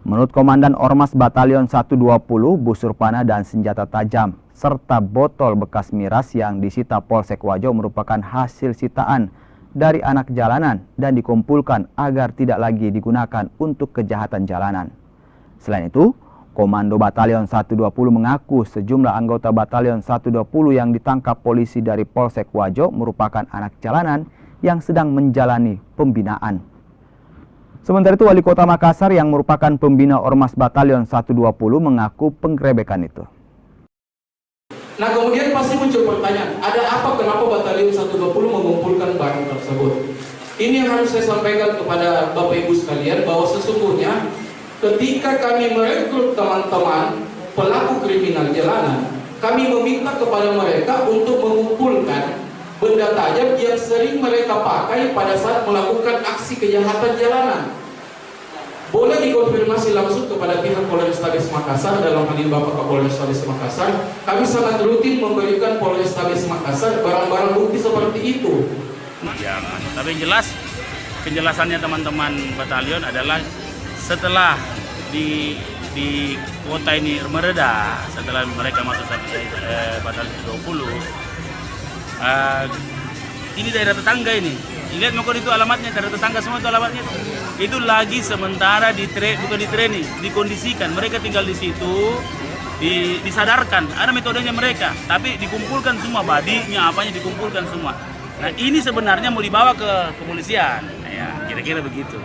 Menurut Komandan Ormas Batalion 120, busur panah dan senjata tajam, serta botol bekas miras yang disita Polsek Wajo merupakan hasil sitaan dari anak jalanan dan dikumpulkan agar tidak lagi digunakan untuk kejahatan jalanan. Selain itu, Komando Batalion 120 mengaku sejumlah anggota Batalion 120 yang ditangkap polisi dari Polsek Wajo merupakan anak jalanan yang sedang menjalani pembinaan. Sementara itu, Wali Kota Makassar yang merupakan pembina Ormas Batalion 120 mengaku penggerebekan itu. Nah, kemudian pasti muncul pertanyaan, ada apa kenapa Batalion 120 mengumpulkan barang tersebut? Ini yang harus saya sampaikan kepada Bapak Ibu sekalian, bahwa sesungguhnya ketika kami merekrut teman-teman pelaku kriminal jalanan, kami meminta kepada mereka untuk mengumpulkan benda tajam yang sering mereka pakai pada saat melakukan aksi kejahatan jalanan. Boleh dikonfirmasi langsung kepada pihak Polrestabes Makassar, dalam hal ini Bapak Kapolrestabes Makassar. Kami sangat rutin memberikan Polrestabes Makassar barang-barang bukti seperti itu. Ya, tapi yang jelas penjelasannya teman-teman batalion adalah setelah di kota ini mereda, setelah mereka masuk batalion 20, ini daerah tetangga ini. Lihat mungkin itu alamatnya, daerah tetangga semua itu alamatnya. Itu lagi sementara bukan di training, dikondisikan. Mereka tinggal di situ, disadarkan. Ada metodenya mereka, tapi dikumpulkan semua, badinya, apanya dikumpulkan semua. Nah, ini sebenarnya mau dibawa ke kepolisian. Ya, kira-kira begitu.